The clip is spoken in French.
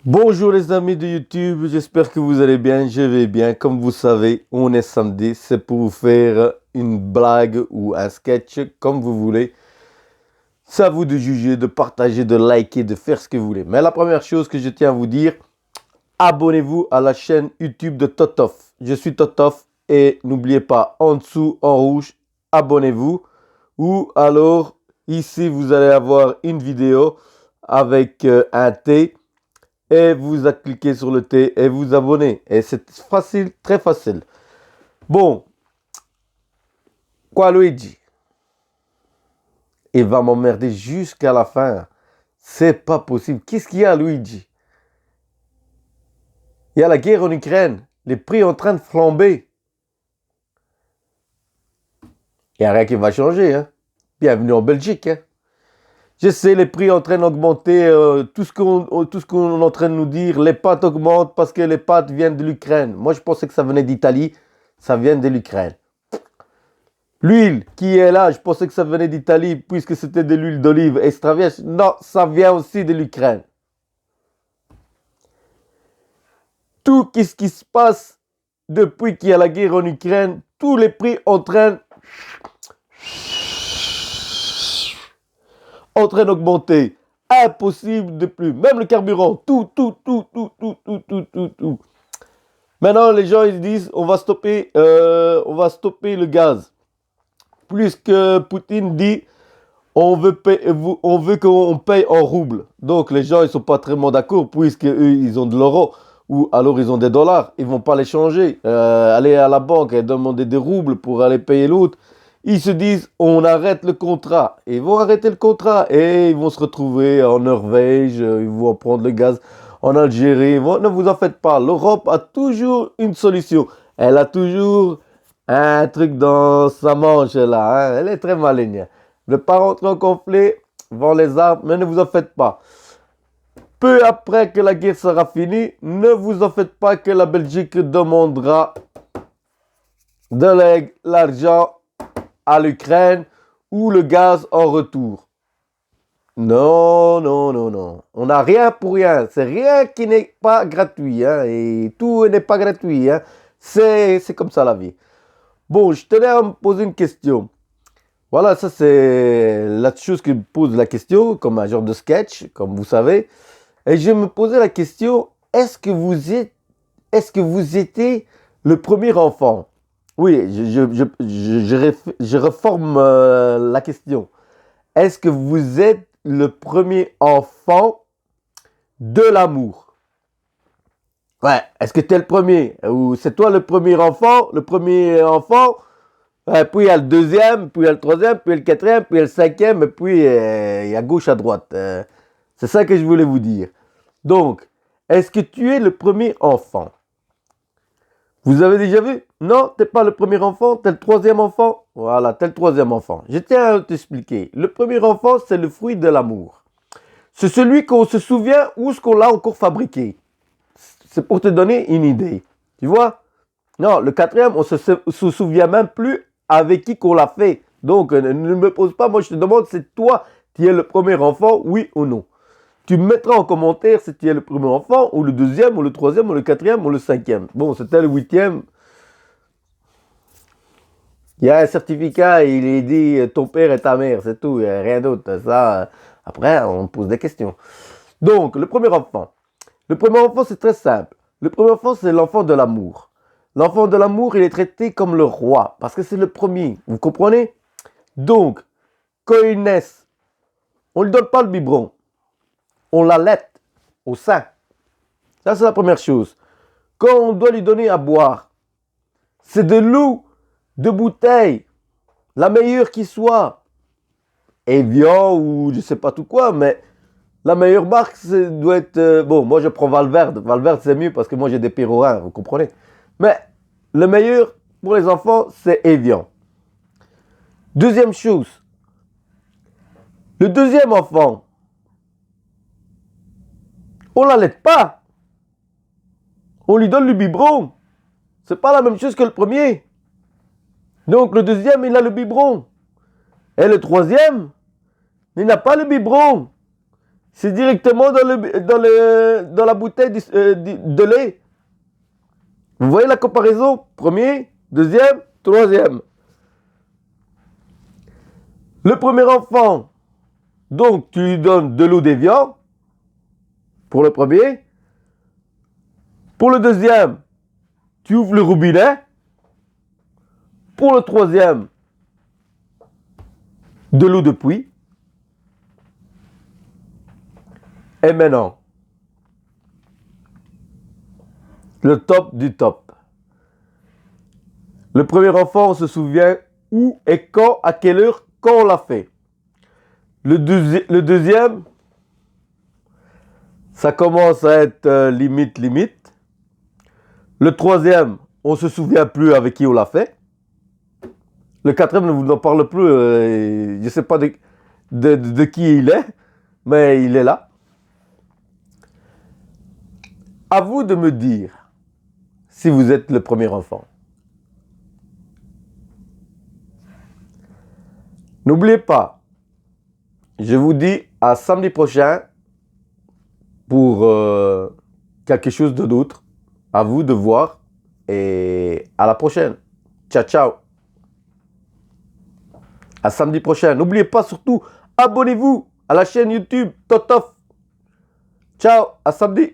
Bonjour les amis de YouTube, j'espère que vous allez bien, je vais bien. Comme vous savez, on est samedi, c'est pour vous faire une blague ou un sketch, comme vous voulez. C'est à vous de juger, de partager, de liker, de faire ce que vous voulez. Mais la première chose que je tiens à vous dire, abonnez-vous à la chaîne YouTube de Totof. Je suis Totof et n'oubliez pas, en dessous, en rouge, abonnez-vous. Ou alors, ici, vous allez avoir une vidéo avec un thé. Et vous cliquez sur le T et vous abonnez. Et c'est facile, très facile. Bon, quoi Luigi? Il va m'emmerder jusqu'à la fin. C'est pas possible. Qu'est-ce qu'il y a, Luigi? Il y a la guerre en Ukraine. Les prix en train de flamber. Il n'y a rien qui va changer. Hein? Bienvenue en Belgique. Hein? Je sais, les prix en train d'augmenter. Tout ce qu'on est en train de nous dire, les pâtes augmentent parce que les pâtes viennent de l'Ukraine. Moi, je pensais que ça venait d'Italie. Ça vient de l'Ukraine. L'huile qui est là, je pensais que ça venait d'Italie puisque c'était de l'huile d'olive extra vierge. Non, ça vient aussi de l'Ukraine. Tout ce qui se passe depuis qu'il y a la guerre en Ukraine, tous les prix en train d'augmenter. Impossible de plus. Même le carburant, tout. Maintenant, les gens ils disent on va stopper le gaz. Plus que Poutine dit on veut qu'on paye en roubles. Donc les gens ils sont pas très d'accord puisque eux ils ont de l'euro ou alors ils ont des dollars. Ils vont pas les changer. Aller à la banque et demander des roubles pour aller payer l'autre. Ils se disent on arrête le contrat. Et ils vont arrêter le contrat et ils vont se retrouver en Norvège. Ils vont prendre le gaz en Algérie. Ne vous en faites pas. L'Europe a toujours une solution. Elle a toujours un truc dans sa manche là. Hein. Elle est très maligne. Ne pas rentrer en conflit, vend les armes, mais ne vous en faites pas. Peu après que la guerre sera finie, ne vous en faites pas que la Belgique demandera de l'argent à l'Ukraine ou le gaz en retour. Non. On n'a rien pour rien. C'est rien qui n'est pas gratuit. Hein, et tout n'est pas gratuit. Hein. C'est comme ça la vie. Bon, je tenais à me poser une question. Voilà, ça c'est la chose qui me pose la question, comme un genre de sketch, comme vous savez. Et je me posais la question, est-ce que vous étiez le premier enfant? Oui, je reforme la question. Est-ce que vous êtes le premier enfant de l'amour? Ouais, est-ce que tu es le premier? Ou c'est toi le premier enfant? Puis il y a le deuxième, puis il y a le troisième, puis il y a le quatrième, puis il y a le cinquième, et puis il y a gauche à droite. C'est ça que je voulais vous dire. Donc, est-ce que tu es le premier enfant? Vous avez déjà vu? Non, tu n'es pas le premier enfant, tu es le troisième enfant. Voilà, tu es le troisième enfant. Je tiens à t'expliquer. Le premier enfant, c'est le fruit de l'amour. C'est celui qu'on se souvient où ce qu'on l'a encore fabriqué. C'est pour te donner une idée. Tu vois? Non, le quatrième, on se souvient même plus avec qui qu'on l'a fait. Donc, ne me pose pas, moi je te demande, c'est toi qui es le premier enfant, oui ou non. Tu me mettras en commentaire si tu es le premier enfant, ou le deuxième, ou le troisième, ou le quatrième, ou le cinquième. Bon, c'était le huitième. Il y a un certificat, il est dit ton père et ta mère, c'est tout, il n'y a rien d'autre. Ça, après, on pose des questions. Donc, le premier enfant. Le premier enfant, c'est très simple. Le premier enfant, c'est l'enfant de l'amour. L'enfant de l'amour, il est traité comme le roi, parce que c'est le premier. Vous comprenez? Donc, quand il naît, on ne lui donne pas le biberon. On l'allaite au sein. Ça, c'est la première chose. Quand on doit lui donner à boire, c'est de l'eau de bouteille, la meilleure qui soit. Evian ou je ne sais pas tout quoi, mais la meilleure marque, doit être... bon, moi, je prends Valverde. Valverde, c'est mieux parce que moi, j'ai des pyrorins, vous comprenez? Mais le meilleur pour les enfants, c'est Evian. Deuxième chose. Le deuxième enfant, on ne l'allaite pas. On lui donne le biberon. C'est pas la même chose que le premier. Donc, le deuxième, il a le biberon. Et le troisième, il n'a pas le biberon. C'est directement dans la bouteille de lait. Vous voyez la comparaison? Premier, deuxième, troisième. Le premier enfant, donc tu lui donnes de l'eau d'évian pour le premier. Pour le deuxième, tu ouvres le robinet. Pour le troisième, de l'eau de pluie. Et maintenant, le top du top. Le premier enfant, on se souvient où et quand, à quelle heure, quand on l'a fait. Le deuxième, ça commence à être limite. Le troisième, on ne se souvient plus avec qui on l'a fait. Le quatrième, ne vous en parle plus. Je ne sais pas de qui il est, mais il est là. À vous de me dire si vous êtes le premier enfant. N'oubliez pas, je vous dis à samedi prochain pour quelque chose d'autre. À vous de voir et à la prochaine. Ciao, ciao. À samedi prochain. N'oubliez pas surtout, abonnez-vous à la chaîne YouTube Totof. Ciao, à samedi.